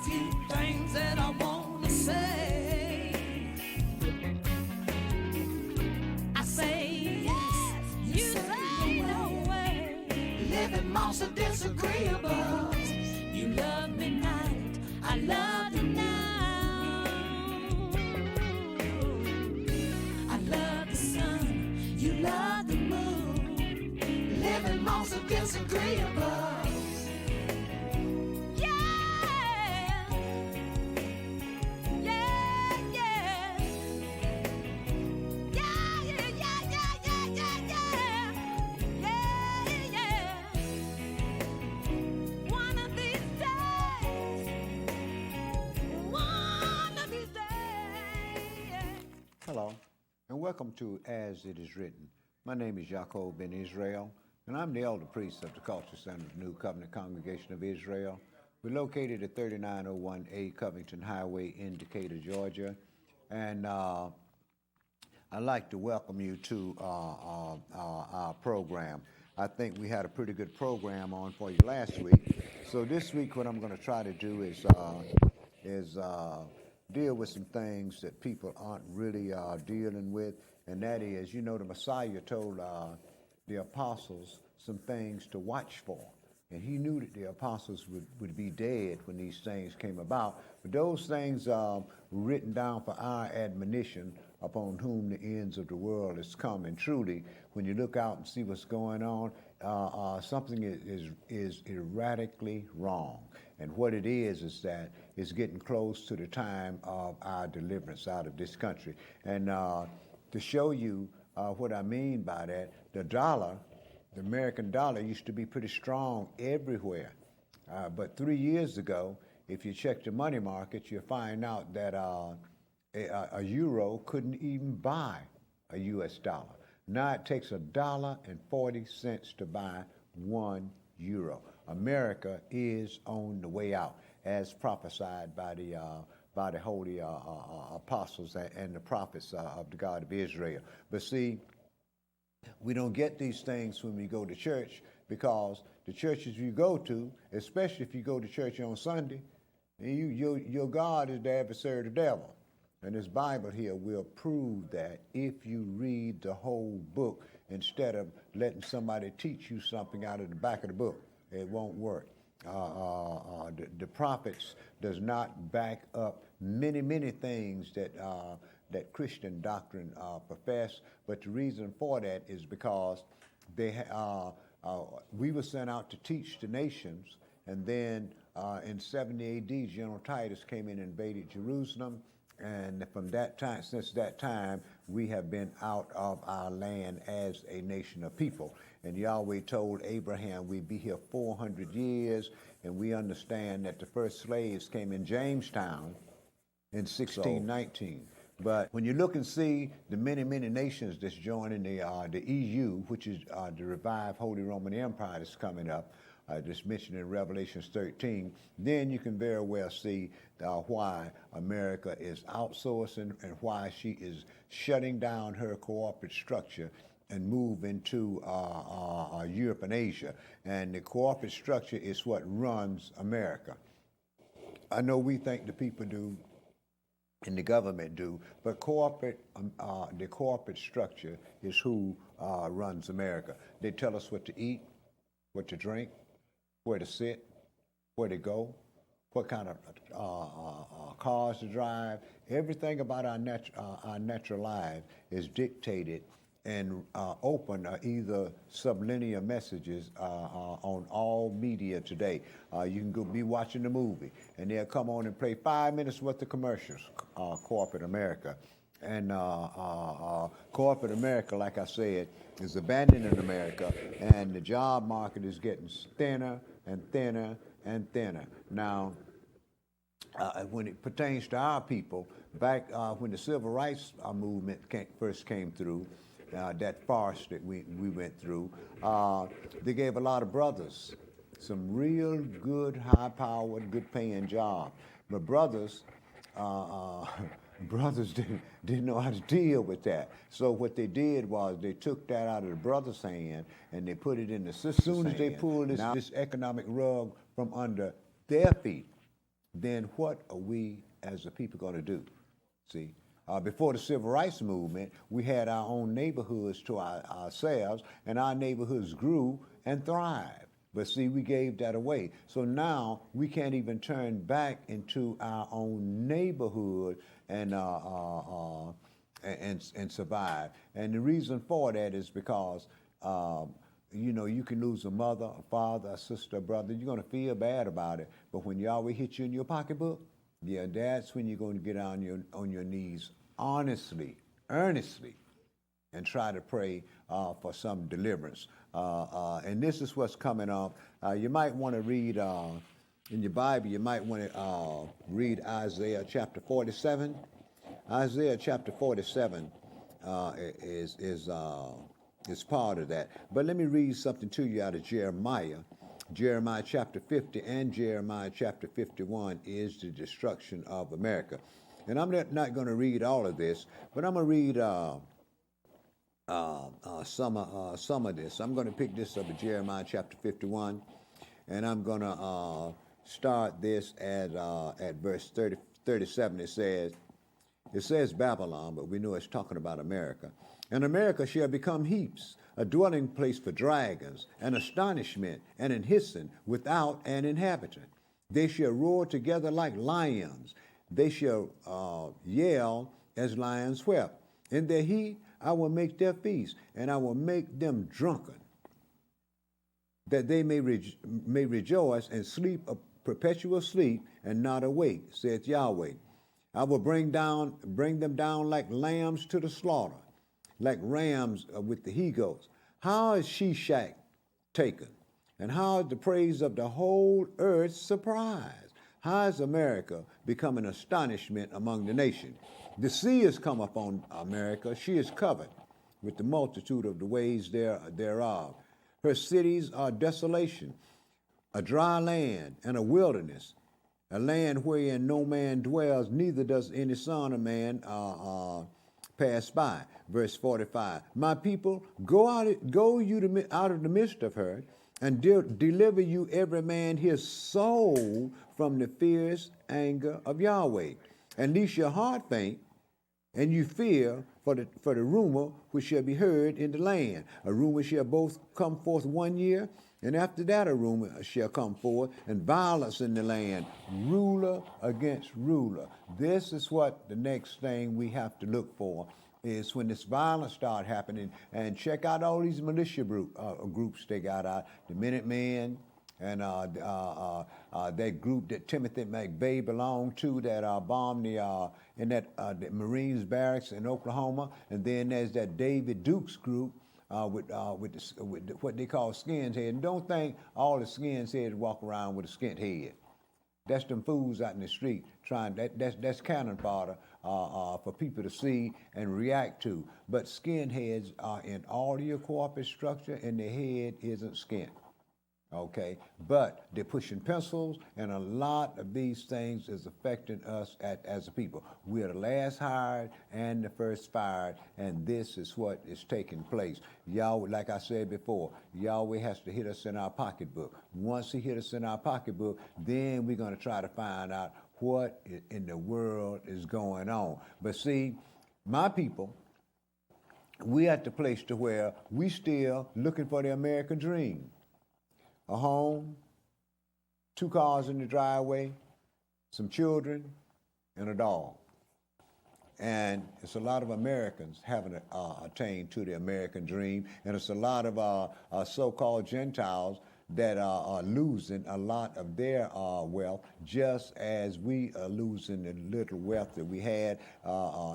few things that I want to say. I say yes, you say no way. Living most of disagreeable. You love me night, I love you now. I love the sun, you love the moon. Living most of disagreeable. Hello, and welcome to As It Is Written. My name is Yaakov ben Israel, and I'm the elder priest of the Culture Center of the New Covenant Congregation of Israel. We're located at 3901A Covington Highway in Decatur, Georgia. And I'd like to welcome you to our program. I think we had a pretty good program on for you last week. So this week what I'm going to try to do is deal with some things that people aren't really dealing with, and that is, the Messiah told the apostles some things to watch for, and he knew that the apostles would be dead when these things came about, but those things were written down for our admonition, upon whom the ends of the world is come. And truly, when you look out and see what's going on, something is erratically wrong. And what it is that it's getting close to the time of our deliverance out of this country. And to show you what I mean by that, the dollar, the American dollar, used to be pretty strong everywhere. But 3 years ago, if you check the money market, you'll find out that a euro couldn't even buy a U.S. dollar. Now it takes $1.40 to buy 1 euro. America is on the way out, as prophesied by the holy apostles and the prophets of the God of Israel. But see, we don't get these things when we go to church, because the churches you go to, especially if you go to church on Sunday, your God is the adversary of the devil. And this Bible here will prove that if you read the whole book instead of letting somebody teach you something out of the back of the book. It won't work. The prophets does not back up many things that Christian doctrine profess, but the reason for that is because we were sent out to teach the nations, and then in 70 AD, General Titus came in and invaded Jerusalem. And from that time, since that time, we have been out of our land as a nation of people. And Yahweh told Abraham we'd be here 400 years, and we understand that the first slaves came in Jamestown in 1619. But when you look and see the many nations that's joining the EU, which is the revived Holy Roman Empire that's coming up, just mentioned in Revelation 13, then you can very well see why America is outsourcing and why she is shutting down her cooperative structure and move into Europe and Asia. And the cooperative structure is what runs America. I know we think the people do and the government do, but the corporate structure is who runs America. They tell us what to eat, what to drink, where to sit, where to go, what kind of cars to drive. Everything about our natural life is dictated and open either sublinear messages on all media today. You can go be watching the movie, and they'll come on and play 5 minutes worth of commercials, corporate America. And corporate America, like I said, is abandoning America, and the job market is getting thinner and thinner and thinner. Now, when it pertains to our people, back when the civil rights movement first came through, that farce that we went through, they gave a lot of brothers some real good, high-powered, good-paying jobs. But brothers didn't know how to deal with that. So what they did was they took that out of the brother's hand and they put it in the sister's hand. As soon as they pulled this economic rug from under their feet, then what are we as a people going to do? See, before the Civil Rights Movement, we had our own neighborhoods to ourselves, and our neighborhoods grew and thrived. But see, we gave that away. So now we can't even turn back into our own neighborhood and survive. And the reason for that is because you know, you can lose a mother, a father, a sister, a brother. You're going to feel bad about it. But when Yahweh hits you in your pocketbook, yeah, that's when you're going to get on your knees honestly, earnestly, and try to pray for some deliverance. And this is what's coming up. You might want to read in your Bible. You might want to read Isaiah chapter 47. Isaiah chapter 47 is part of that. But let me read something to you out of Jeremiah. Jeremiah chapter 50 and Jeremiah chapter 51 is the destruction of America. And I'm not going to read all of this, but I'm going to read some of this. I'm going to pick this up at Jeremiah chapter 51, and I'm going to start this at verse 37. It says Babylon, but we know it's talking about America. And America shall become heaps, a dwelling place for dragons, an astonishment, and an hissing without an inhabitant. They shall roar together like lions. They shall yell as lions whelp. In their heat I will make their feast, and I will make them drunken, that they may rejoice and sleep a perpetual sleep and not awake, saith Yahweh. I will bring them down like lambs to the slaughter, like rams with the he-goats. How is Shishak taken? And how is the praise of the whole earth surprised? How is America become an astonishment among the nations? The sea has come upon America. She is covered with the multitude of the ways thereof. Her cities are desolation, a dry land and a wilderness, a land wherein no man dwells, neither does any son of man pass by. Verse 45, my people, go you out of the midst of her, and deliver you every man his soul from the fierce anger of Yahweh. And lest your heart faint, and you fear for the rumor which shall be heard in the land. A rumor shall both come forth 1 year, and after that a rumor shall come forth, and violence in the land, ruler against ruler. This is what the next thing we have to look for, is when this violence start happening. And check out all these militia groups they got out, the Minutemen, and that group that Timothy McVeigh belonged to, that bombed the Marines barracks in Oklahoma. And then there's that David Duke's group with what they call skins head. And don't think all the skins heads walk around with a skint head. That's them fools out in the street trying. That's cannon fodder for people to see and react to. But skinheads are in all of your corporate structure, and their head isn't skint. Okay, but they're pushing pencils, and a lot of these things is affecting us as a people. We are the last hired and the first fired, and this is what is taking place. Yahweh, like I said before, Yahweh has to hit us in our pocketbook. Once he hit us in our pocketbook, then we're going to try to find out what in the world is going on. But see, my people, we at the place to where we still looking for the American dream. A home, 2 cars in the driveway, some children, and a dog. And it's a lot of Americans haven't attained to the American dream, and it's a lot of so-called Gentiles that are losing a lot of their wealth, just as we are losing the little wealth that we had.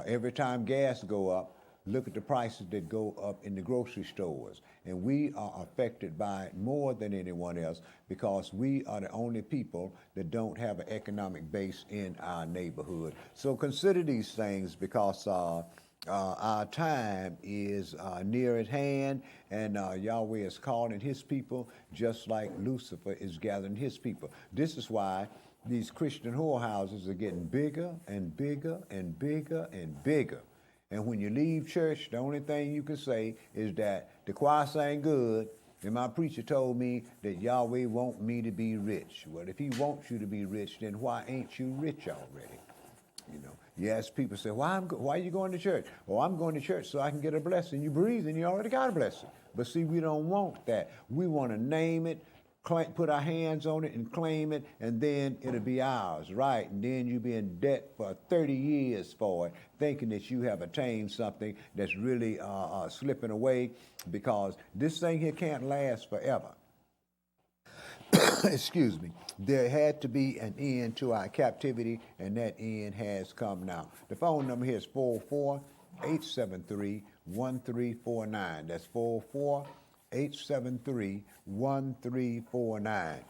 Every time gas go up, look at the prices that go up in the grocery stores. And we are affected by it more than anyone else, because we are the only people that don't have an economic base in our neighborhood. So consider these things, because our time is near at hand, and Yahweh is calling his people just like Lucifer is gathering his people. This is why these Christian whorehouses are getting bigger and bigger and bigger and bigger. And when you leave church, the only thing you can say is that the choir sang good, And my preacher told me that Yahweh want me to be rich. Well, if he wants you to be rich, then why ain't you rich already? You know, you ask people, say, why are you going to church? Oh, I'm going to church so I can get a blessing. You breathe and you already got a blessing. But see, we don't want that. We want to name it, put our hands on it and claim it, and then it'll be ours, right? And then you be in debt for 30 years for it, thinking that you have attained something that's really slipping away, because this thing here can't last forever. Excuse me. There had to be an end to our captivity, and that end has come now. The phone number here is 44873-1349. That's 44873-1349.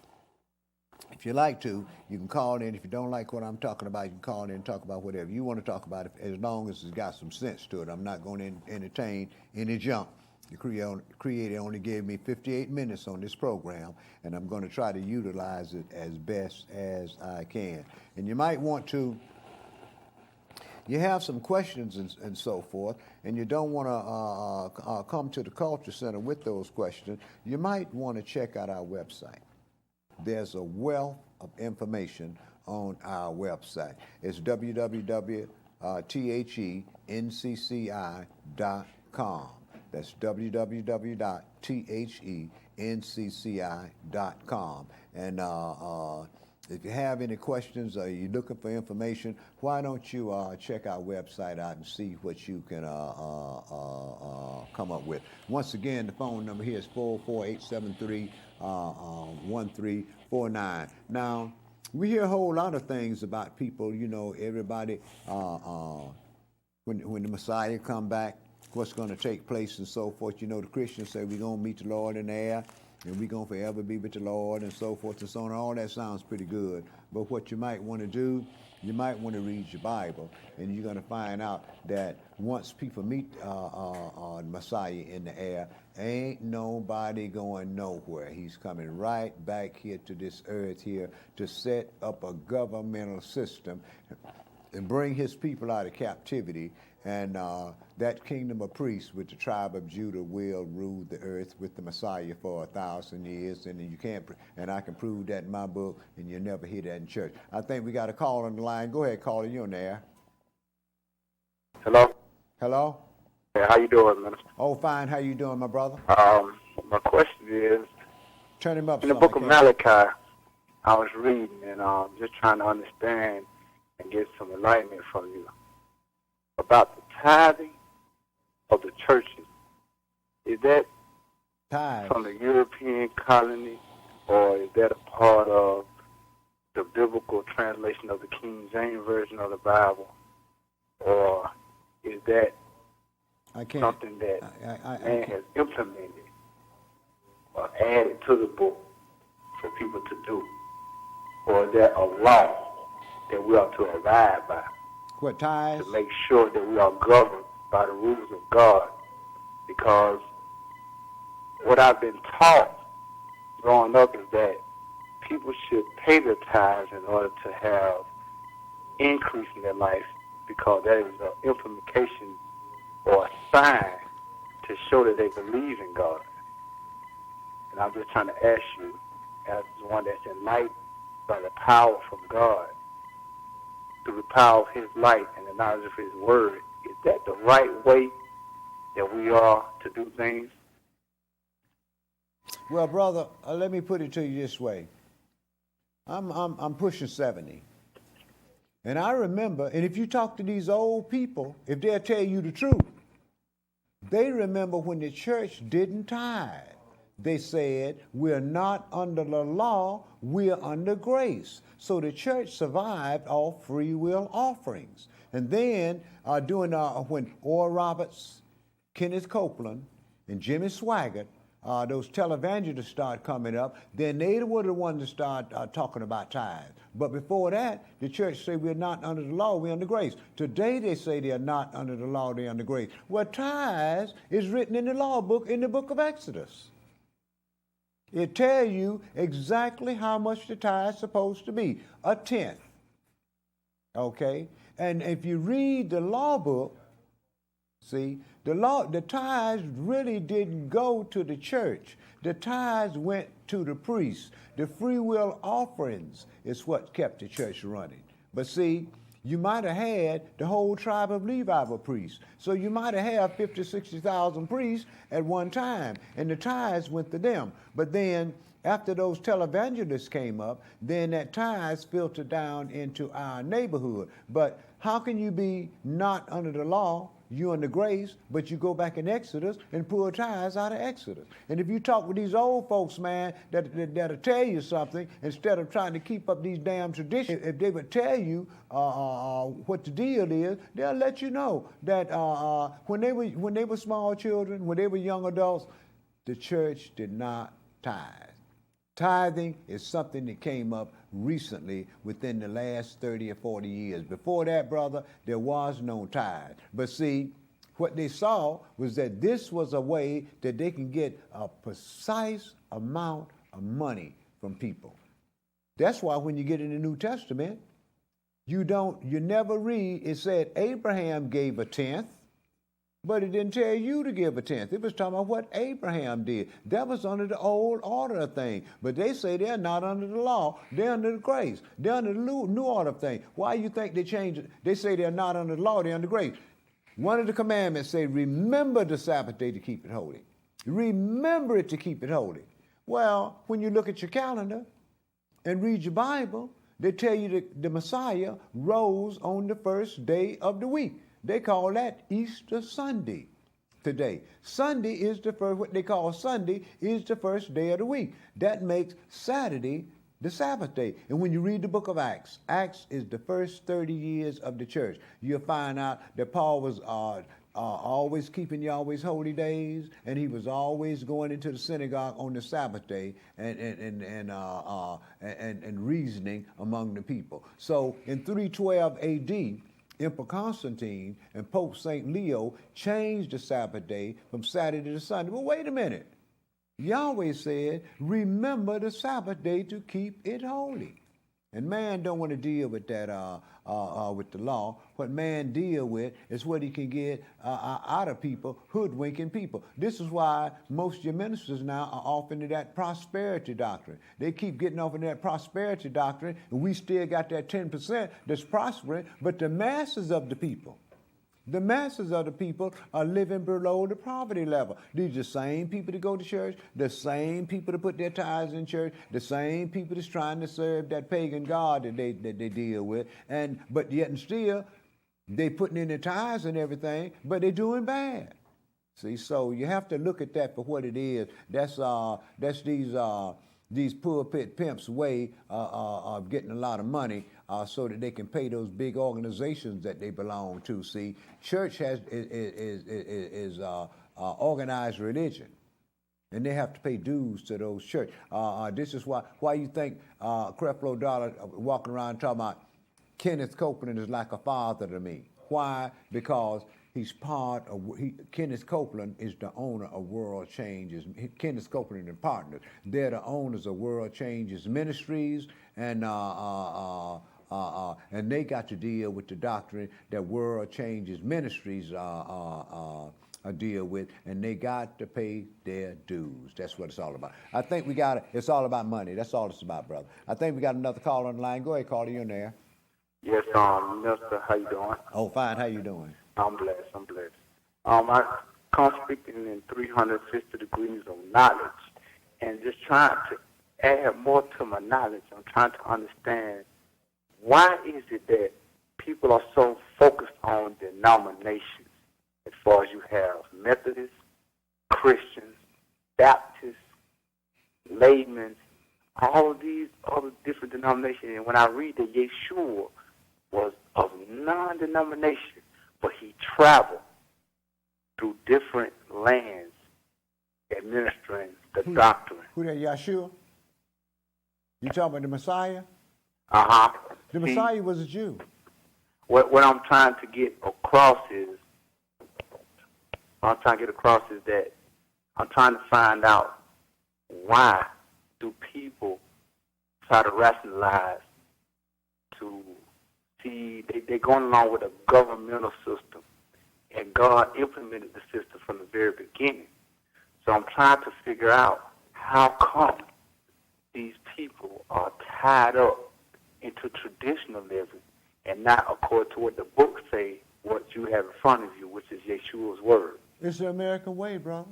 If you like to, you can call in. If you don't like what I'm talking about, you can call in and talk about whatever you want to talk about, as long as it's got some sense to it. I'm not going to entertain any junk. The Creator only gave me 58 minutes on this program, and I'm going to try to utilize it as best as I can. And you might want to, you have some questions and so forth, and you don't want to come to the Culture Center with those questions, you might want to check out our website. There's a wealth of information on our website. It's www.thencci.com. That's www.thencci.com. And if you have any questions or you're looking for information, why don't you check our website out and see what you can come up with. Once again, the phone number here is 44873-1349. Now, we hear a whole lot of things about people, you know, everybody, when the Messiah come back, what's going to take place and so forth. You know, the Christians say we're going to meet the Lord in the air, and we're going to forever be with the Lord, and so forth and so on. All that sounds pretty good. But what you might want to do, you might want to read your Bible, and you're going to find out that once people meet the Messiah in the air, ain't nobody going nowhere. He's coming right back here to this earth here to set up a governmental system and bring his people out of captivity. And that kingdom of priests with the tribe of Judah will rule the earth with the Messiah for 1,000 years. And you can't, and I can prove that in my book, and you'll never hear that in church. I think we got a call on the line. Go ahead, caller. You're on the air. Hello? Hello? Hey, how you doing, Minister? Oh, fine. How you doing, my brother? My question is, turn him up. in the book of Malachi, I was reading and just trying to understand and get some enlightenment from you about the tithing of the churches. Is that from the European colony, or is that a part of the biblical translation of the King James Version of the Bible, or is that something that man has implemented or added to the book for people to do, or is that a law that we ought to abide by? What tithes? To make sure that we are governed by the rules of God. Because what I've been taught growing up is that people should pay their tithes in order to have increase in their life, because that is an implication or a sign to show that they believe in God. And I'm just trying to ask you, as one that's enlightened by the power from God, through the power of his light and the knowledge of his word, is that the right way that we are to do things? Well, brother, let me put it to you this way. I'm pushing 70. And I remember, and if you talk to these old people, if they'll tell you the truth, they remember when the church didn't tithe. They said, we're not under the law, we're under grace. So the church survived off free will offerings. And then when Oral Roberts, Kenneth Copeland, and Jimmy Swaggart, those televangelists start coming up, then they were the ones that start talking about tithes. But before that, the church said we're not under the law, we're under grace. Today they say they're not under the law, they're under grace. Well, tithes is written in the law book, in the book of Exodus. It tells you exactly how much the tithe is supposed to be, 1/10. Okay? And if you read the law book, See, the tithes really didn't go to the church. The tithes went to the priests. The free will offerings is what kept the church running. But see, you might have had the whole tribe of Levi were priests. So you might have had 50, 60,000 priests at one time, and the tithes went to them. But then after those televangelists came up, then that tithes filtered down into our neighborhood. But how can you be not under the law, you under grace, but you go back in Exodus and pull tithes out of Exodus? And if you talk with these old folks, man, that'll tell you something, instead of trying to keep up these damn traditions, if they would tell you what the deal is, they'll let you know that when they were small children, when they were young adults, the church did not tithe. Tithing is something that came up recently within the last 30 or 40 years. Before that, brother, there was no tithe. But see, what they saw was that this was a way that they can get a precise amount of money from people. That's why when you get in the New Testament, you never read, it said Abraham gave a tenth, but it didn't tell you to give a tenth. It was talking about what Abraham did. That was under the old order of things. But they say they're not under the law. They're under the grace. They're under the new order of things. Why you think they changed it? They say they're not under the law. They're under grace. One of the commandments say, remember the Sabbath day to keep it holy. Remember it to keep it holy. Well, when you look at your calendar and read your Bible, they tell you that the Messiah rose on the first day of the week. They call that Easter Sunday today. Sunday is what they call Sunday is the first day of the week. That makes Saturday the Sabbath day. And when you read the book of Acts, Acts is the first 30 years of the church. You'll find out that Paul was always keeping Yahweh's holy days, and he was always going into the synagogue on the Sabbath day and reasoning among the people. So in 312 A.D., Emperor Constantine and Pope St. Leo changed the Sabbath day from Saturday to Sunday. Well, wait a minute. Yahweh said, remember the Sabbath day to keep it holy. And man don't want to deal with that with the law. What man deal with is what he can get out of people, hoodwinking people. This is why most of your ministers now are off into that prosperity doctrine. They keep getting off into that prosperity doctrine, and we still got that 10% that's prospering, but the masses of the people are living below the poverty level. These are the same people that go to church, the same people that put their tithes in church, the same people that's trying to serve that pagan god that they deal with, but yet and still they putting in their tithes and everything, but they're doing bad. See, so you have to look at that for what it is. That's these pulpit pimps' way of getting a lot of money so that they can pay those big organizations that they belong to. See, church is organized religion, and they have to pay dues to those church. This is why you think Creflo Dollar walking around talking about Kenneth Copeland is like a father to me. Why? Because he's part of, Kenneth Copeland is the owner of World Changes. Kenneth Copeland and partners, they're the owners of World Changes Ministries, and they got to deal with the doctrine that World Changes Ministries deal with, and they got to pay their dues. That's what it's all about. I think it's all about money. That's all it's about, brother. I think we got another caller on the line. Go ahead, caller, you in there. Yes, Mister, how you doing? Oh, fine. How you doing? I'm blessed. I come speaking in 360 degrees of knowledge, and just trying to add more to my knowledge. I'm trying to understand why is it that people are so focused on denominations, as far as you have Methodists, Christians, Baptists, laymen, all of these other different denominations. And when I read that Yeshua was of non-denomination, but he traveled through different lands administering the doctrine. Who that, Yeshua? You talking about the Messiah? Uh-huh. The Messiah was a Jew. What I'm trying to get across is that I'm trying to find out why do people try to rationalize to see they're going along with a governmental system, and God implemented the system from the very beginning. So I'm trying to figure out how come these people are tied up into traditionalism and not according to what the books say, what you have in front of you, which is Yeshua's word. It's the American way, brother.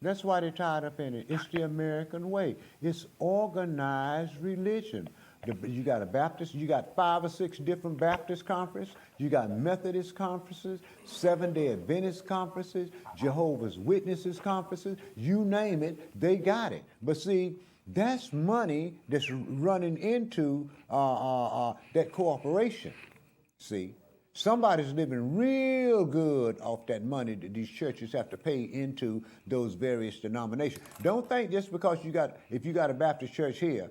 That's why they're tied up in it. It's the American way. It's organized religion. You got a Baptist, you got 5 or 6 different Baptist conferences, you got Methodist conferences, Seventh-day Adventist conferences, Jehovah's Witnesses conferences, you name it, they got it. But see, that's money that's running into that corporation. See, somebody's living real good off that money that these churches have to pay into those various denominations. Don't think just because if you got a Baptist church here,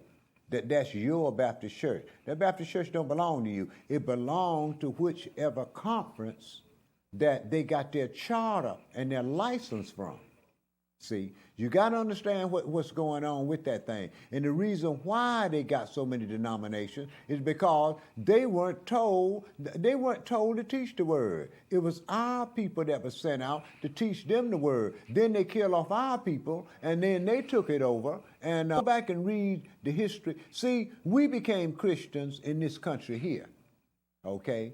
that's your Baptist church. That Baptist church don't belong to you. It belongs to whichever conference that they got their charter and their license from. See, you got to understand what's going on with that thing. And the reason why they got so many denominations is because they weren't told to teach the word. It was our people that were sent out to teach them the word. Then they killed off our people, and then they took it over. And go back and read the history. See, we became Christians in this country here, okay?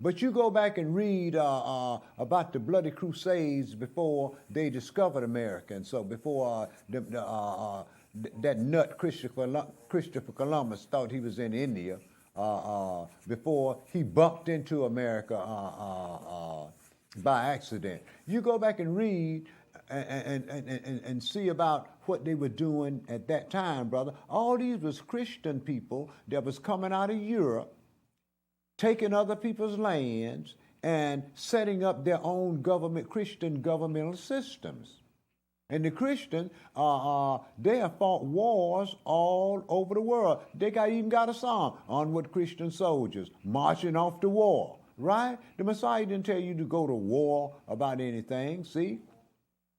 But you go back and read about the bloody crusades before they discovered America, and so before that nut Christopher Columbus thought he was in India, before he bumped into America by accident. You go back and read and see about what they were doing at that time, brother. All these was Christian people that was coming out of Europe, taking other people's lands and setting up their own Christian governmental systems. And the Christians, they have fought wars all over the world. They even got a song, Onward Christian Soldiers, marching off to war, right? The Messiah didn't tell you to go to war about anything, see?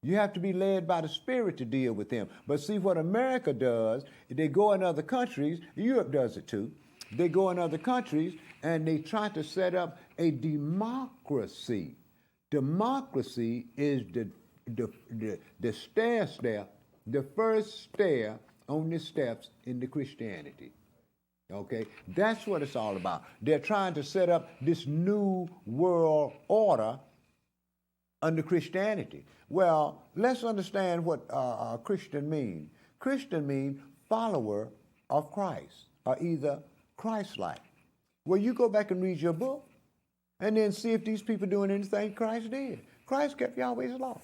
You have to be led by the Spirit to deal with them. But see what America does, they go in other countries, Europe does it too, they go in other countries and they try to set up a democracy. Democracy is the stair step, the first stair on the steps into Christianity. Okay, that's what it's all about. They're trying to set up this new world order under Christianity. Well, let's understand what Christian means. Christian means follower of Christ, or either Christ-like. Well, you go back and read your book and then see if these people doing anything Christ did. Christ kept Yahweh's law.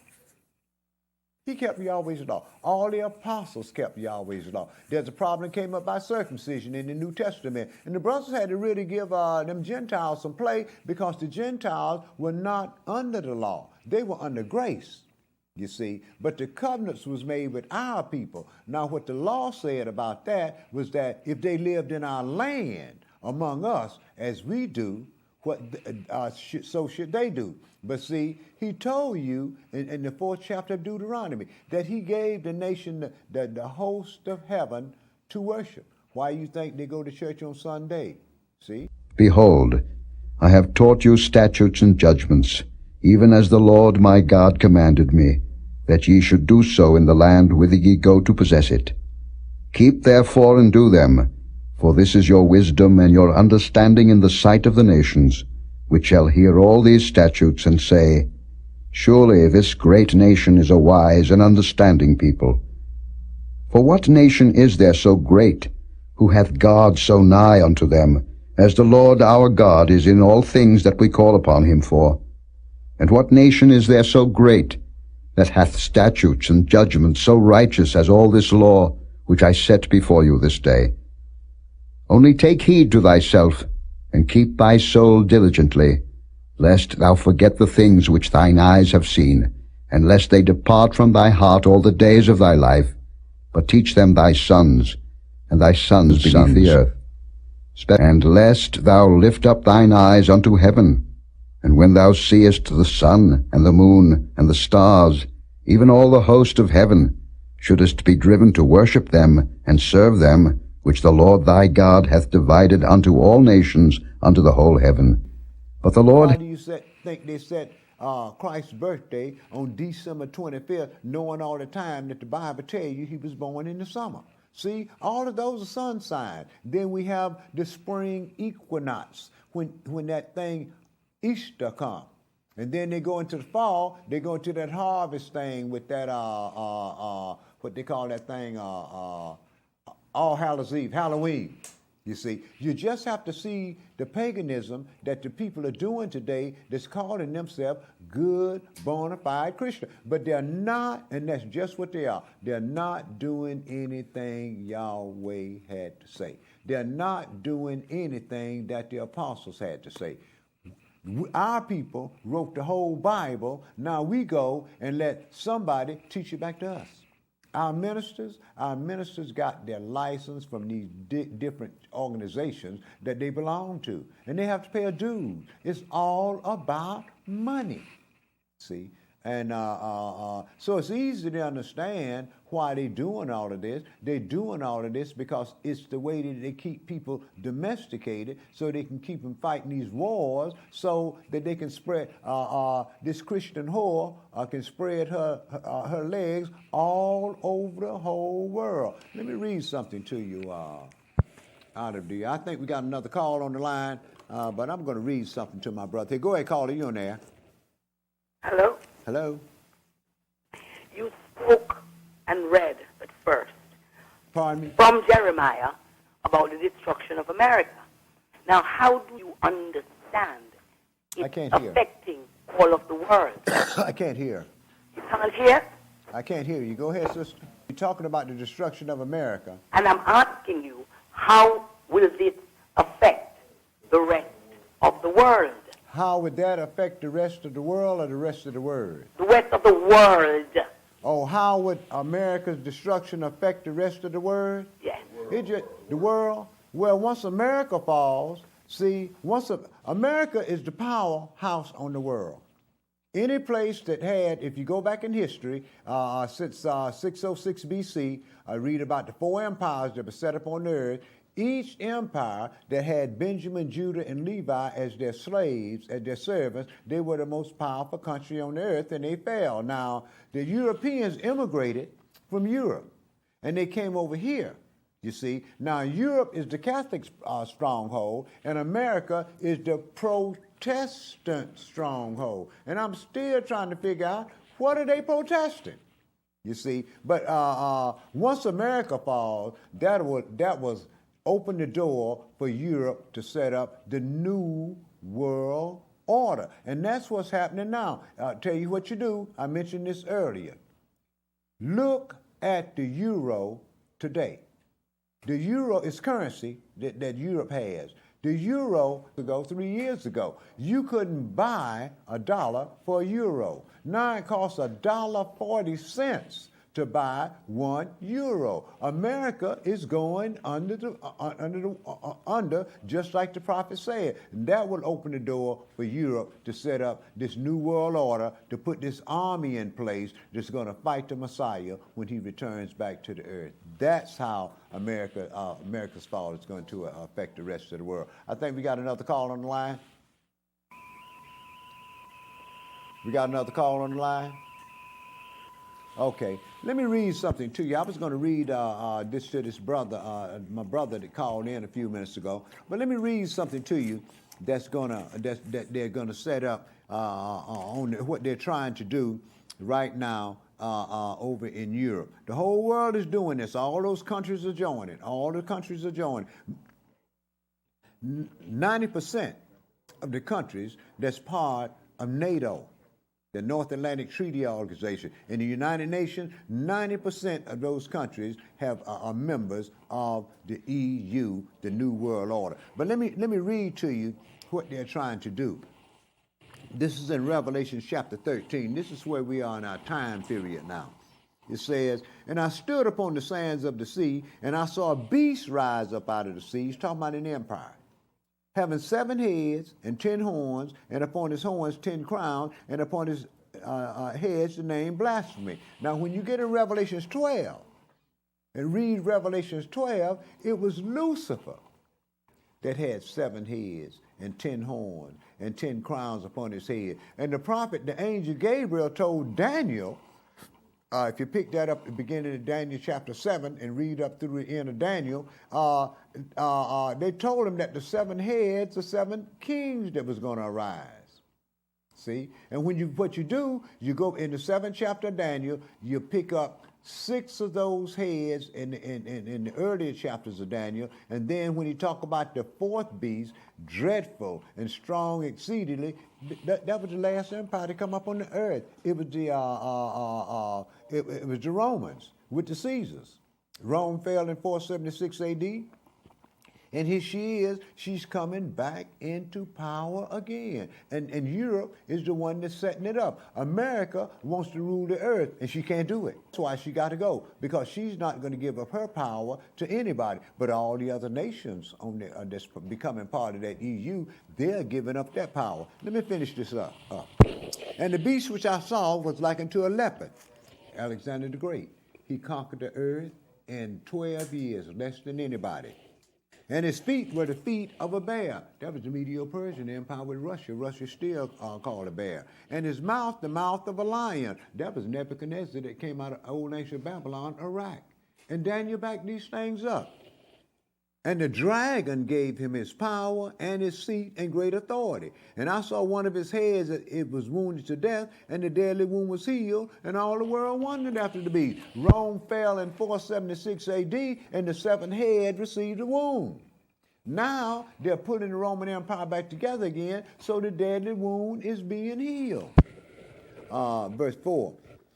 He kept Yahweh's law. All the apostles kept Yahweh's law. There's a problem that came up by circumcision in the New Testament. And the brothers had to really give them Gentiles some play because the Gentiles were not under the law. They were under grace, you see. But the covenants was made with our people. Now, what the law said about that was that if they lived in our land among us as we do, so should they do. But see, he told you in the 4th chapter of Deuteronomy that he gave the nation the host of heaven to worship. Why you think they go to church on Sunday? See? Behold, I have taught you statutes and judgments, even as the Lord my God commanded me, that ye should do so in the land whither ye go to possess it. Keep therefore and do them, for this is your wisdom and your understanding in the sight of the nations, which shall hear all these statutes and say, Surely this great nation is a wise and understanding people. For what nation is there so great, who hath God so nigh unto them, as the Lord our God is in all things that we call upon him for? And what nation is there so great, that hath statutes and judgments so righteous as all this law, which I set before you this day? Only take heed to thyself, and keep thy soul diligently, lest thou forget the things which thine eyes have seen, and lest they depart from thy heart all the days of thy life, but teach them thy sons, and thy sons beneath the earth. And lest thou lift up thine eyes unto heaven, and when thou seest the sun, and the moon, and the stars, even all the host of heaven, shouldest be driven to worship them, and serve them, which the Lord thy God hath divided unto all nations under the whole heaven. But the Lord... Why do you think they set Christ's birthday on December 25th, knowing all the time that the Bible tells you he was born in the summer. See, all of those are sun signs. Then we have the spring equinox, when that thing, Easter comes. And then they go into the fall, they go into that harvest thing with that, what they call that thing, All Hallows Eve, Halloween. You see, you just have to see the paganism that the people are doing today that's calling themselves good, bona fide Christian. But they're not, and that's just what they are. They're not doing anything Yahweh had to say. They're not doing anything that the apostles had to say. Our people wrote the whole Bible. Now we go and let somebody teach it back to us. Our ministers got their license from these different organizations that they belong to, and they have to pay a dues. It's all about money, see? And so it's easy to understand why they're doing all of this. They're doing all of this because it's the way that they keep people domesticated, so they can keep them fighting these wars, so that they can spread, this Christian whore can spread her legs all over the whole world. Let me read something to you out of the, I think we got another call on the line, but I'm going to read something to my brother. Hey, go ahead, caller, you on there. Hello? Hello? You spoke and read at first Pardon me? from Jeremiah about the destruction of America. Now, how do you understand it I can't hear. affecting all of the world? I can't hear. You can't hear? I can't hear you. Go ahead, sister. You're talking about the destruction of America. And I'm asking you, how will this affect the rest of the world? How would that affect the rest of the world or the rest of the word? The rest of the world. Oh, how would America's destruction affect the rest of the word? Yes. The world? Well, once America falls, see, America is the powerhouse on the world. Any place that had, if you go back in history, since 606 BC, read about the 4 empires that were set up on the earth. Each empire that had Benjamin, Judah, and Levi as their slaves, as their servants, they were the most powerful country on the earth, and they fell. Now, the Europeans immigrated from Europe, and they came over here, you see. Now, Europe is the Catholic stronghold, and America is the Protestant stronghold. And I'm still trying to figure out, what are they protesting? You see, but once America falls, that was open the door for Europe to set up the new world order. And that's what's happening now. I'll tell you what you do. I mentioned this earlier. Look at the euro today. The euro is currency that Europe has. The euro, 3 years ago, you couldn't buy $1 for a euro. Now it costs $1.40 to buy €1. America is going under, just like the prophet said. And that will open the door for Europe to set up this new world order, to put this army in place that's going to fight the Messiah when he returns back to the earth. That's how America's fall is going to affect the rest of the world. I think we got another call on the line. We got another call on the line? Okay, let me read something to you. I was going to read this to this brother, my brother that called in a few minutes ago. But let me read something to you that they're gonna set up on what they're trying to do right now over in Europe. The whole world is doing this. All those countries are joining. All the countries are joining. 90% of the countries that's part of NATO, the North Atlantic Treaty Organization. In the United Nations, 90% of those countries are members of the EU, the New World Order. But let me read to you what they're trying to do. This is in Revelation chapter 13. This is where we are in our time period now. It says, "And I stood upon the sands of the sea, and I saw a beast rise up out of the sea." He's talking about an empire, having 7 heads and 10 horns, and upon his horns 10 crowns, and upon his heads the name blasphemy. Now, when you get in Revelations 12 and read Revelations 12, it was Lucifer that had 7 heads and 10 horns and 10 crowns upon his head. And the prophet, the angel Gabriel, told Daniel, if you pick that up at the beginning of Daniel chapter 7 and read up through the end of Daniel, they told him that the 7 heads are 7 kings that was going to arise. See? And what you do, you go in the 7th chapter of Daniel, you pick up 6 of those heads in the earlier chapters of Daniel, and then when he talk about the 4th beast, dreadful and strong exceedingly, that was the last empire to come up on the earth. It was it was the Romans with the Caesars. Rome fell in 476 A.D., and here she is, she's coming back into power again. And Europe is the one that's setting it up. America wants to rule the earth, and she can't do it. That's why she got to go, because she's not going to give up her power to anybody. But all the other nations that's becoming part of that EU, they're giving up their power. Let me finish this up. And the beast which I saw was like unto a leopard, Alexander the Great. He conquered the earth in 12 years, less than anybody. And his feet were the feet of a bear. That was the Medo-Persian Empire with Russia. Russia still called a bear. And his mouth, the mouth of a lion. That was Nebuchadnezzar that came out of old nation Babylon, Iraq. And Daniel backed these things up. And the dragon gave him his power and his seat and great authority. And I saw one of his heads, it was wounded to death, and the deadly wound was healed, and all the world wondered after the beast. Rome fell in 476 A.D., and the 7th head received a wound. Now they're putting the Roman Empire back together again, so the deadly wound is being healed. Verse 4.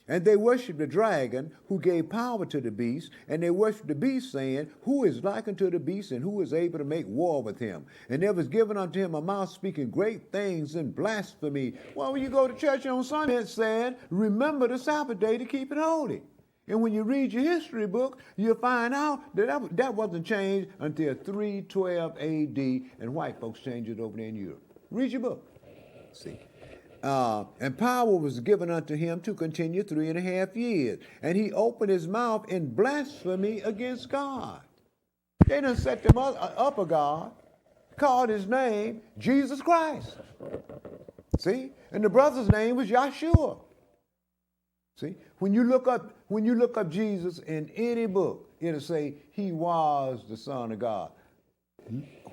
And they worshiped the dragon who gave power to the beast, and they worshiped the beast, saying, Who is like unto the beast, and who is able to make war with him? And there was given unto him a mouth speaking great things and blasphemy. Well, when you go to church on Sunday, it said, remember the Sabbath day to keep it holy. And when you read your history book, you'll find out that that wasn't changed until 312 A.D., and white folks changed it over there in Europe. Read your book. See. And power was given unto him to continue 3.5 years. And he opened his mouth in blasphemy against God. They done set them up a God, called his name Jesus Christ. See? And the brother's name was Yahshua. See? When you look up Jesus in any book, it'll say he was the Son of God.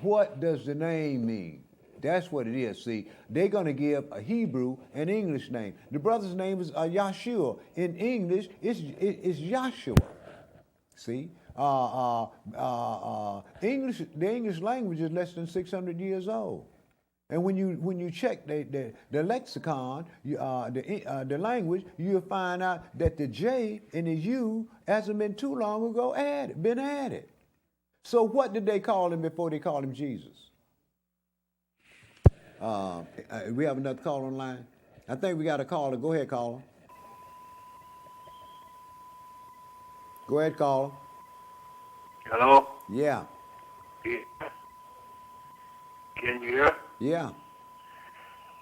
What does the name mean? That's what it is. See, they're going to give a Hebrew an English name. The brother's name is Yahshua. In English, it's Yahshua. See, the English language is less than 600 years old. And when you check the lexicon, the language, you'll find out that the J and the U hasn't been too long ago been added. So what did they call him before they called him Jesus? We have another call online. I think we got a caller. Go ahead, caller. Go ahead, caller. Hello? Yeah. Can you hear? Yeah.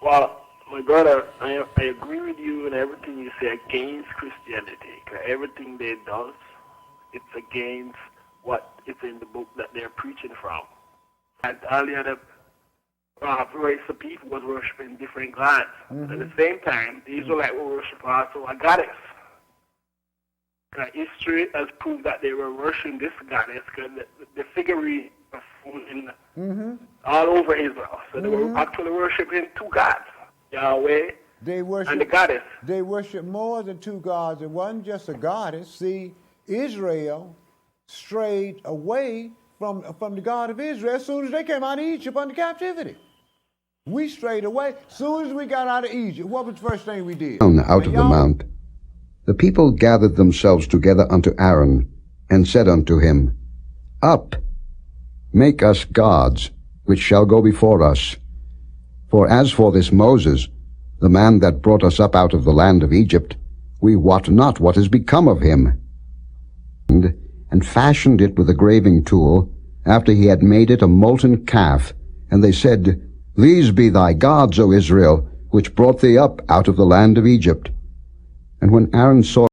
Well, my brother, I agree with you in everything you say against Christianity. 'Cause everything they do, it's against what is in the book that they're preaching from. And all the other race of people was worshiping different gods. Mm-hmm. At the same time, the Israelites were worshiping also a goddess. History has proved that they were worshiping this goddess because the figurine was all over Israel. So they were actually worshiping 2 gods, Yahweh and the goddess. They worship more than 2 gods. It wasn't just a goddess. See, Israel strayed away from the God of Israel as soon as they came out of Egypt under captivity. We strayed away. As soon as we got out of Egypt, what was the first thing we did? Out of the mount. The people gathered themselves together unto Aaron, and said unto him, Up, make us gods, which shall go before us. For as for this Moses, the man that brought us up out of the land of Egypt, we wot not what is become of him. And fashioned it with a graving tool, after he had made it a molten calf. And they said, These be thy gods, O Israel, which brought thee up out of the land of Egypt. And when Aaron saw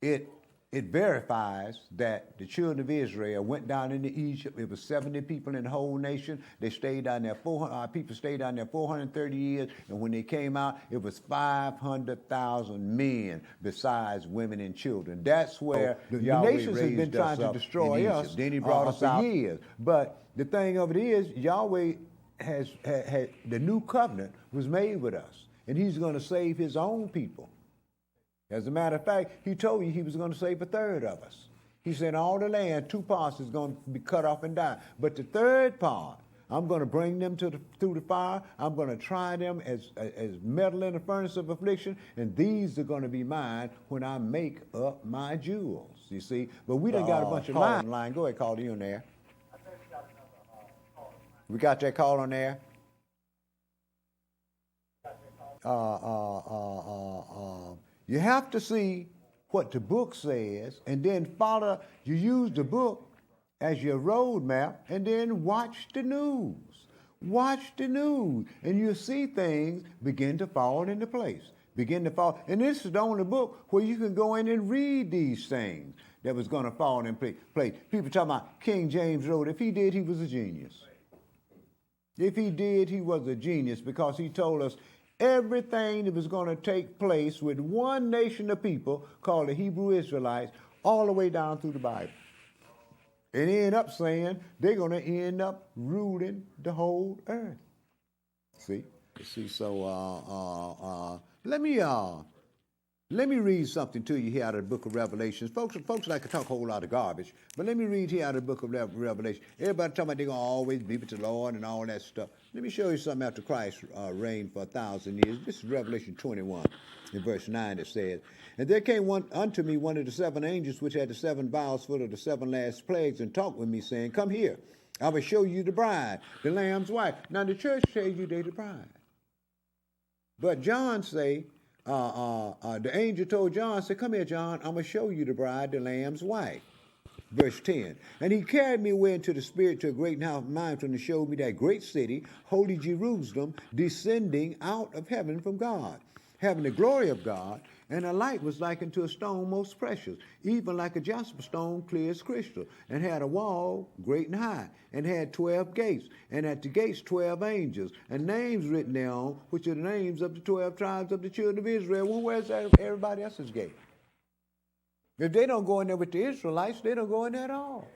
it, it verifies that the children of Israel went down into Egypt. It was 70 people in the whole nation. They stayed down there, people stayed down there 430 years, and when they came out, it was 500,000 men besides women and children. That's where the nations has been trying to destroy us. Then he brought us out for years. But the thing of it is, Yahweh has the new covenant was made with us, and he's going to save his own people. As a matter of fact, he told you he was going to save a third of us. He said all the land, 2 parts is going to be cut off and die. But the third part, I'm going to bring them through the fire. I'm going to try them as metal in the furnace of affliction, and these are going to be mine when I make up my jewels, you see. But we done got a bunch of lines on line. Go ahead, call you on there. We got that call on there. You have to see what the book says, and then follow. You use the book as your roadmap, and then watch the news. Watch the news, and you'll see things begin to fall into place. Begin to fall. And this is the only book where you can go in and read these things that was going to fall in place. People talking about King James wrote. If he did, he was a genius. If he did, he was a genius, because he told us everything that was going to take place with one nation of people called the Hebrew Israelites all the way down through the Bible. And he ended up saying they're going to end up ruling the whole earth. See? So let me read something to you here out of the book of Revelations. Folks like to talk a whole lot of garbage, but let me read here out of the book of Revelation. Everybody talking about they're going to always be with the Lord and all that stuff. Let me show you something after Christ reigned for 1,000 years. This is Revelation 21, in verse 9, it says, "And there came unto me one of the 7 angels which had the 7 vials full of the 7 last plagues, and talked with me, saying, Come here, I will show you the bride, the Lamb's wife." Now the church tells you they the bride. But John say, the angel told John, said, "Come here, John, I'm going to show you the bride, the Lamb's wife." Verse 10, "And he carried me away into the spirit to a great mountain, and showed me that great city, holy Jerusalem, descending out of heaven from God, having the glory of God. And her light was like unto a stone most precious, even like a jasper stone, clear as crystal, and had a wall great and high, and had 12 gates, and at the gates 12 angels, and names written thereon, which are the names of the 12 tribes of the children of Israel." Well, where's everybody else's gate? If they don't go in there with the Israelites, they don't go in there at all.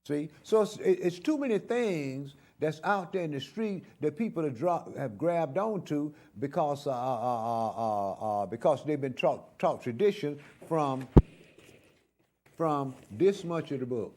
See? So it's too many things that's out there in the street that people have grabbed onto because they've been taught tradition from this much of the book.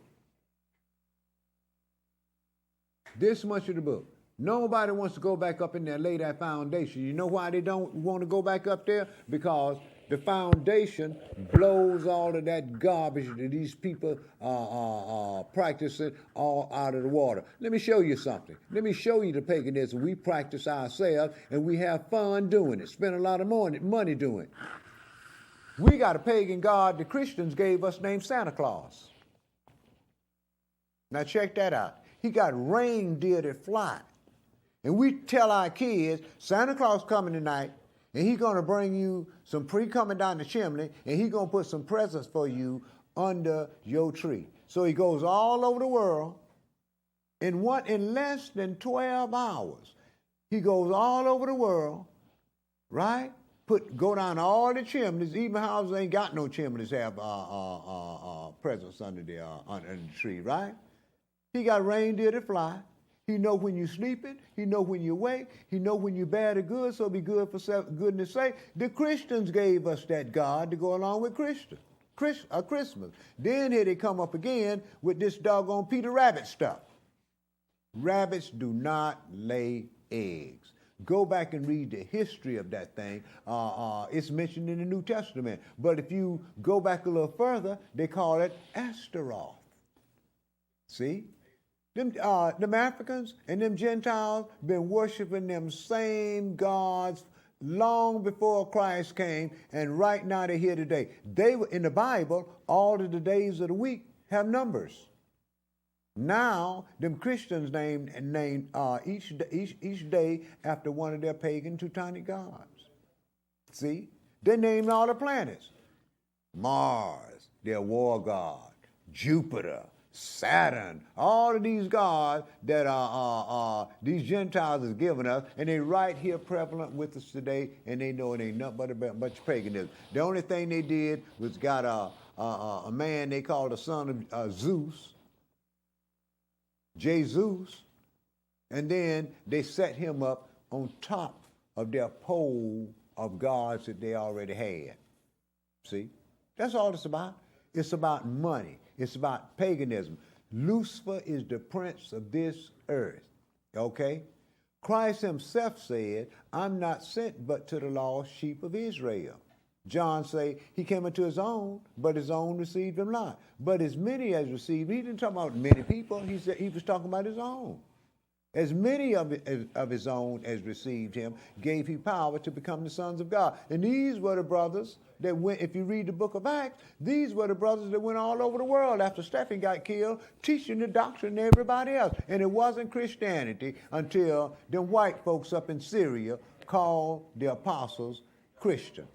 This much of the book. Nobody wants to go back up in there and lay that foundation. You know why they don't want to go back up there? Because the foundation blows all of that garbage that these people are practicing all out of the water. Let me show you something. Let me show you the paganism we practice ourselves, and we have fun doing it, spend a lot of money doing it. We got a pagan god the Christians gave us named Santa Claus. Now check that out. He got reindeer that fly. And we tell our kids, Santa Claus coming tonight, and he's going to bring you some coming down the chimney, and he's going to put some presents for you under your tree. So he goes all over the world in less than 12 hours. He goes all over the world, right? Go down all the chimneys. Even houses ain't got no chimneys have presents under the tree, right? He got reindeer to fly. He know when you're sleeping. He know when you're awake. He know when you're bad or good, so be good for goodness sake. The Christians gave us that God to go along with Christmas. Then here they come up again with this doggone Peter Rabbit stuff. Rabbits do not lay eggs. Go back and read the history of that thing. It's mentioned in the New Testament. But if you go back a little further, they call it Astaroth. See? Them Africans and them Gentiles been worshiping them same gods long before Christ came, and right now they're here today. They were in the Bible. All of the days of the week have numbers. Now them Christians named each day after one of their pagan Teutonic gods. See, they named all the planets: Mars, their war god, Jupiter, Saturn, all of these gods that these Gentiles has given us, and they right here prevalent with us today, and they know it ain't nothing but a bunch of paganism. The only thing they did was got a man they called the son of Zeus, Jesus, and then they set him up on top of their pole of gods that they already had. See? That's all it's about. It's about money. It's about paganism. Lucifer is the prince of this earth. Okay? Christ himself said, I'm not sent but to the lost sheep of Israel. John say he came into his own, but his own received him not. But as many as received, he didn't talk about many people. He said he was talking about his own. As many of his own as received him, gave he power to become the sons of God. And these were the brothers that went, if you read the book of Acts, these were the brothers that went all over the world after Stephen got killed, teaching the doctrine to everybody else. And it wasn't Christianity until the white folks up in Syria called the apostles Christians.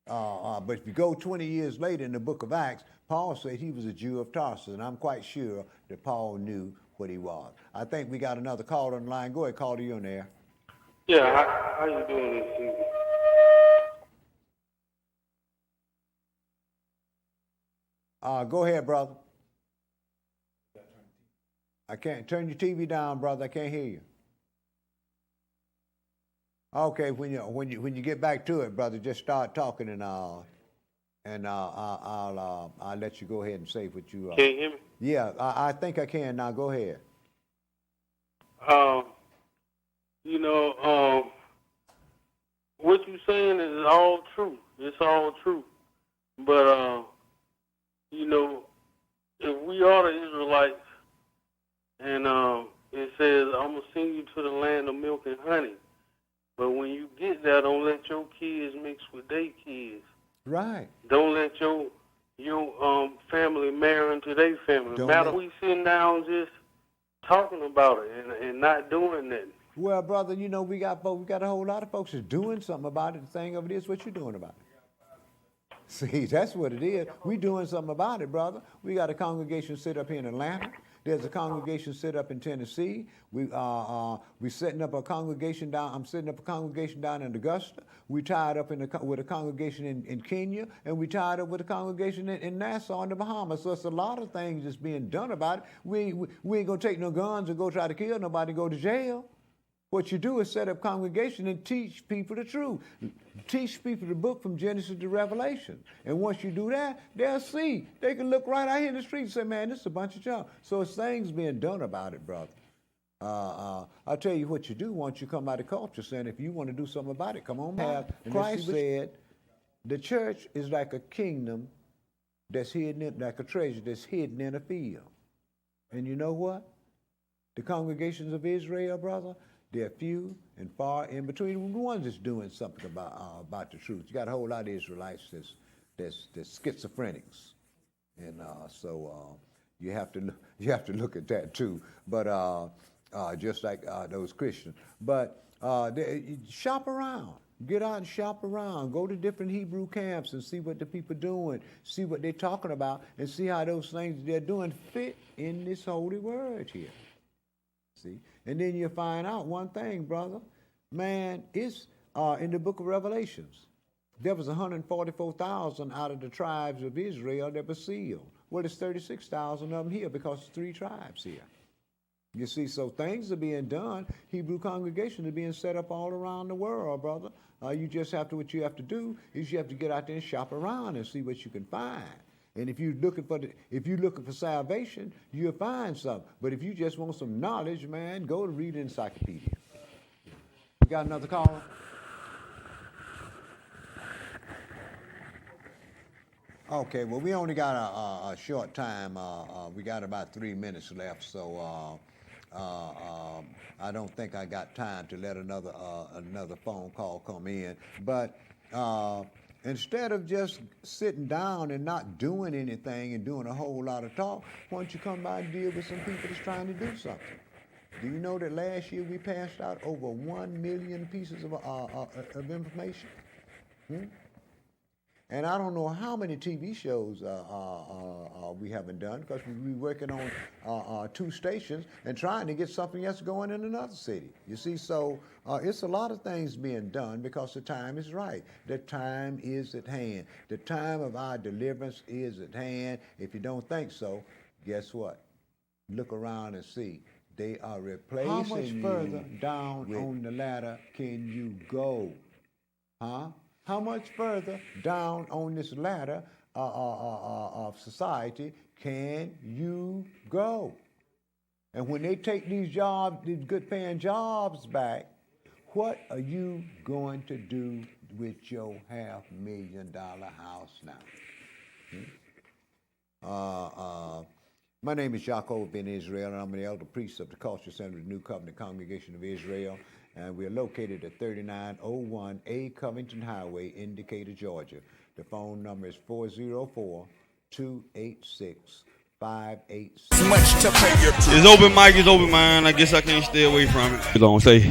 But if you go 20 years later in the book of Acts, Paul said he was a Jew of Tarsus, and I'm quite sure that Paul knew what he was. I think we got another caller on the line. Go ahead, caller, you on there. Yeah, how you doing this evening? Go ahead, brother. I can't turn your TV down, brother. I can't hear you. Okay, when you get back to it, brother, just start talking, and I'll let you go ahead and say what you. Can you hear me? Yeah, I think I can now. Go ahead. What you're saying is all true. It's all true. But if we are the Israelites, and it says, "I'm gonna send you to the land of milk and honey," but when you get there, don't let your kids mix with their kids. Right. Don't let your family marry into their family. We sitting down just talking about it and not doing nothing. Well, brother, we got a whole lot of folks that's doing something about it. The thing of it is, what you doing about it? See, that's what it is. We doing something about it, brother. We got a congregation set up here in Atlanta. There's a congregation set up in Tennessee. We setting up a congregation down. I'm setting up a congregation down in Augusta. We tied up with a congregation in Kenya, and we tied up with a congregation in Nassau in the Bahamas. So it's a lot of things that's being done about it. We ain't gonna take no guns and go try to kill nobody and go to jail. What you do is set up congregation and teach people the truth. Teach people the book from Genesis to Revelation. And once you do that, they'll see. They can look right out here in the street and say, man, this is a bunch of junk. So it's things being done about it, brother. I'll tell you what you do once you come out of culture, saying if you want to do something about it, come on. Christ said the church is like a kingdom that's hidden, like a treasure that's hidden in a field. And you know what? The congregations of Israel, brother, they're few and far in between. The ones that's doing something about the truth. You got a whole lot of Israelites that's schizophrenics, and so you have to look at that too. But just like those Christians. But shop around. Get out and shop around. Go to different Hebrew camps and see what the people are doing. See what they're talking about, and see how those things they're doing fit in this holy word here. See? And then you find out one thing, brother. Man, it's in the book of Revelations. There was 144,000 out of the tribes of Israel that were sealed. Well, there's 36,000 of them here because there's 3 tribes here. You see, so things are being done. Hebrew congregations are being set up all around the world, brother. What you have to do is you have to get out there and shop around and see what you can find. And if you're looking for salvation, you'll find something. But if you just want some knowledge, man, go to read the encyclopedia. You got another caller? Okay, well, we only got a short time. We got about 3 minutes left, so I don't think I got time to let another phone call come in. But instead of just sitting down and not doing anything and doing a whole lot of talk, why don't you come by and deal with some people that's trying to do something? Do you know that last year we passed out over 1 million pieces of information? And I don't know how many TV shows we haven't done because we're working on 2 stations and trying to get something else going in another city. You see, so it's a lot of things being done because the time is right. The time is at hand. The time of our deliverance is at hand. If you don't think so, guess what? Look around and see. They are replacing How much further down on the ladder can you go? Huh? How much further down on this ladder of society can you go? And when they take these jobs, these good-paying jobs back, what are you going to do with your $500,000 house now? My name is Jacob Ben Israel, and I'm the elder priest of the Cultural Center of the New Covenant Congregation of Israel, and we're located at 3901 A Covington Highway in Decatur, Georgia. The phone number is 404-286-5886. It's open mic, it's open mind. I guess I can't stay away from it. You don't say.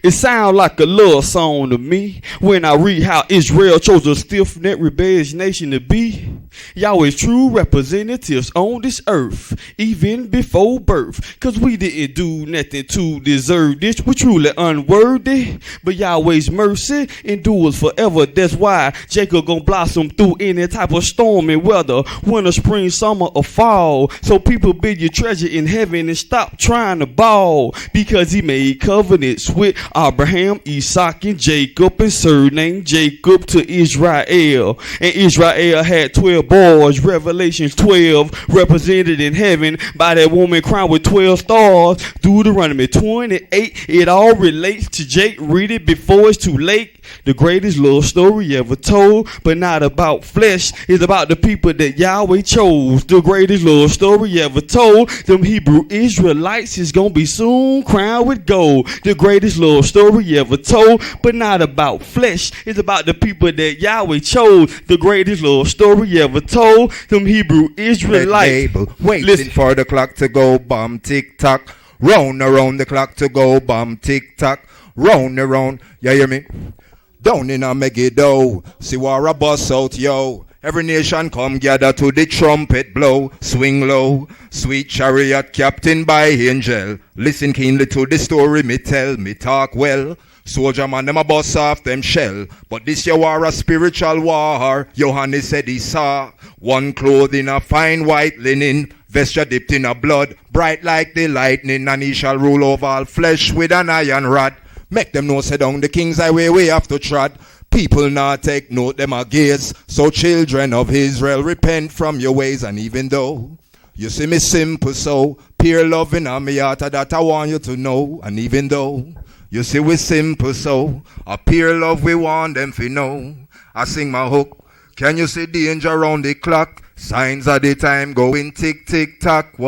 It sounds like a love song to me when I read how Israel chose a stiff-necked, rebellious nation to be. Yahweh's true representatives on this earth, even before birth. Cause we didn't do nothing to deserve this. We're truly unworthy, but Yahweh's mercy endures forever. That's why Jacob gonna blossom through any type of storm and weather, winter, spring, summer, or fall. So people build your treasure in heaven and stop trying to ball, because he made covenants with Abraham, Isaac, and Jacob, and surnamed Jacob to Israel. And Israel had 12 boys. Revelations 12 represented in heaven by that woman crowned with 12 stars. Deuteronomy 28, it all relates to Jake. Read it before it's too late. The greatest love story ever told, but not about flesh. It's about the people that Yahweh chose. The greatest love story ever told. Them Hebrew Israelites is gonna be soon crowned with gold. The greatest love story ever told, but not about flesh. It's about the people that Yahweh chose. The greatest love story ever told. Them Hebrew Israelites. Waiting for the clock to go bum tick tock. Round around the clock to go bum tick tock. Round around. You hear me? Down in a Megiddo, see war a bust out, yo. Every nation come gather to the trumpet blow. Swing low, sweet chariot captained by angel. Listen keenly to the story me tell, me talk well. Soldier man them a bust off them shell. But this year war a spiritual war. Johannes said he saw one clothing a fine white linen, vesture dipped in a blood, bright like the lightning, and he shall rule over all flesh with an iron rod. Make them know say down the king's highway we have to trod. People not take note, them a gaze. So children of Israel, repent from your ways. And even though you see me simple so, pure loving on me heart that I want you to know. And even though you see we simple so, a pure love we want them to know. I sing my hook. Can you see danger around the clock? Signs of the time going tick tick tock.